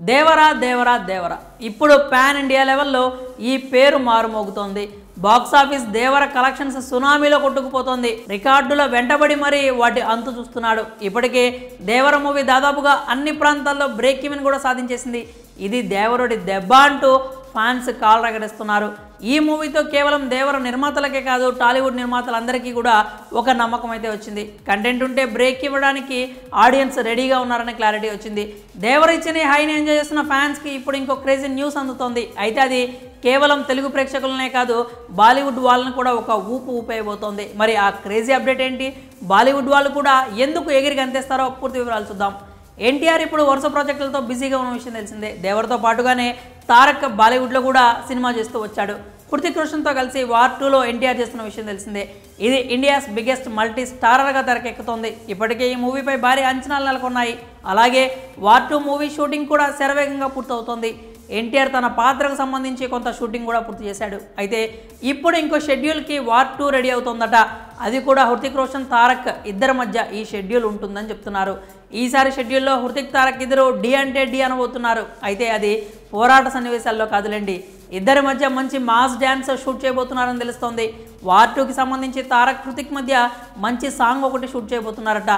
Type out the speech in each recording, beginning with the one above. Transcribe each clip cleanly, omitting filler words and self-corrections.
దేవరా దేవరా దేవరా ఇప్పుడు pan India లెవెల్లో ఈ పేరు మారుమోగుతోంది. బాక్సాఫీస్ దేవర కలెక్షన్స్ సునామీలో కొట్టుకుపోతోంది. రికార్డుల వెంటబడి మరీ వాటి అంతు చూస్తున్నాడు. ఇప్పటికే దేవర మూవీ దాదాపుగా అన్ని ప్రాంతాల్లో బ్రేక్ ఈవెన్ కూడా సాధించేసింది. ఇది దేవరుడి దెబ్బ అంటూ ఫ్యాన్స్ కాల్ రగడిస్తున్నారు. ఈ మూవీతో కేవలం దేవర నిర్మాతలకే కాదు, టాలీవుడ్ నిర్మాతలందరికీ కూడా ఒక నమ్మకం అయితే వచ్చింది. కంటెంట్ ఉంటే బ్రేక్ ఇవ్వడానికి ఆడియన్స్ రెడీగా ఉన్నారనే క్లారిటీ వచ్చింది. దేవర ఇచ్చిన హైని ఎంజాయ్ చేస్తున్న ఫ్యాన్స్కి ఇప్పుడు ఇంకో క్రేజీ న్యూస్ అందుతోంది. అయితే అది కేవలం తెలుగు ప్రేక్షకులనే కాదు, బాలీవుడ్ వాళ్ళని కూడా ఒక ఊపు ఊపేయబోతోంది. మరి ఆ క్రేజీ అప్డేట్ ఏంటి, బాలీవుడ్ వాళ్ళు కూడా ఎందుకు ఎగిరి గంతేస్తారో పూర్తి వివరాలు చూద్దాం. ఎన్టీఆర్ ఇప్పుడు వరుస ప్రాజెక్టులతో బిజీగా ఉన్న విషయం తెలిసిందే. దేవరతో పాటుగానే తారక్ బాలీవుడ్లో కూడా సినిమా చేస్తూ వచ్చాడు. హృతిక్ రోషన్తో కలిసి వార్ 2లో ఎన్టీఆర్ చేస్తున్న విషయం తెలిసిందే. ఇది ఇండియాస్ బిగ్గెస్ట్ మల్టీ స్టారర్గా తెరకెక్కుతోంది. ఇప్పటికే ఈ మూవీపై భారీ అంచనాలు నెలకొన్నాయి. అలాగే వార్ 2 మూవీ షూటింగ్ కూడా శరవేగంగా పూర్తవుతోంది. ఎన్టీఆర్ తన పాత్రకు సంబంధించి కొంత షూటింగ్ కూడా పూర్తి చేశాడు. అయితే ఇప్పుడు ఇంకో షెడ్యూల్కి వార్ 2 రెడీ అవుతోందట. అది కూడా హృతిక్ రోషన్ తారక్ ఇద్దరి మధ్య ఈ షెడ్యూల్ ఉంటుందని చెప్తున్నారు. ఈసారి షెడ్యూల్లో హృతిక్ తారక్ ఇద్దరు డి అంటే డి అనబోతున్నారు. అయితే అది పోరాట సన్నివేశాల్లో కాదులేండి, ఇద్దరి మధ్య మంచి మాస్ డ్యాన్స్ షూట్ చేయబోతున్నారని తెలుస్తోంది. వార్ 2కి సంబంధించి తారక్ హృతిక్ మధ్య మంచి సాంగ్ ఒకటి షూట్ చేయబోతున్నారట.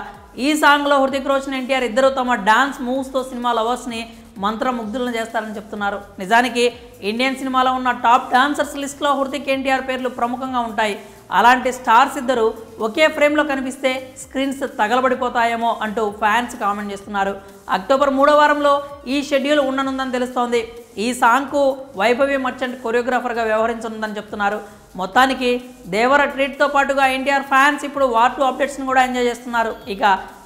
ఈ సాంగ్లో హృతిక్ రోషన్ ఎన్టీఆర్ ఇద్దరు తమ డాన్స్ మూవ్స్తో సినిమా లవర్స్ని మంత్రముగ్ధులను చేస్తారని చెప్తున్నారు. నిజానికి ఇండియన్ సినిమాలో ఉన్న టాప్ డాన్సర్స్ లిస్ట్లో హృతిక్ ఎన్టీఆర్ పేర్లు ప్రముఖంగా ఉంటాయి. అలాంటి స్టార్స్ ఇద్దరు ఒకే ఫ్రేమ్లో కనిపిస్తే స్క్రీన్స్ తగలబడిపోతాయేమో అంటూ ఫ్యాన్స్ కామెంట్ చేస్తున్నారు. అక్టోబర్ 3వ వారంలో ఈ షెడ్యూల్ ఉండనుందని తెలుస్తోంది. ఈ సాంగ్కు వైభవి మర్చెంట్ కొరియోగ్రాఫర్గా వ్యవహరించనుందని చెప్తున్నారు. మొత్తానికి దేవర ట్రీట్తో పాటుగా ఎన్టీఆర్ ఫ్యాన్స్ ఇప్పుడు వార్ 2 అప్డేట్స్ని కూడా ఎంజాయ్ చేస్తున్నారు. ఇక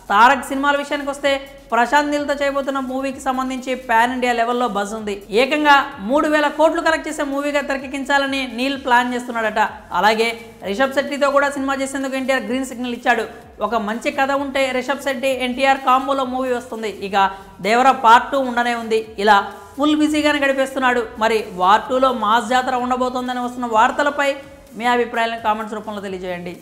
తారక్ సినిమాల విషయానికి వస్తే ప్రశాంత్ నీల్తో చేయబోతున్న మూవీకి సంబంధించి పాన్ ఇండియా లెవెల్లో బజ్ ఉంది. ఏకంగా 3000 కోట్లు కలెక్ట్ చేసే మూవీగా తెరకెక్కించాలని నీల్ ప్లాన్ చేస్తున్నాడట. అలాగే రిషబ్ శెట్టితో కూడా సినిమా చేసేందుకు ఎన్టీఆర్ గ్రీన్ సిగ్నల్ ఇచ్చాడు. ఒక మంచి కథ ఉంటే రిషబ్ శెట్టి ఎన్టీఆర్ కాంబోలో మూవీ వస్తుంది. ఇక దేవర పార్ట్ 2 ఉండనే ఉంది. ఇలా ఫుల్ బిజీగానే గడిపేస్తున్నాడు. మరి వార్ 2లో మాస్ జాతర ఉండబోతోందని వస్తున్న వార్తలపై మీ అభిప్రాయాలను కామెంట్స్ రూపంలో తెలియజేయండి.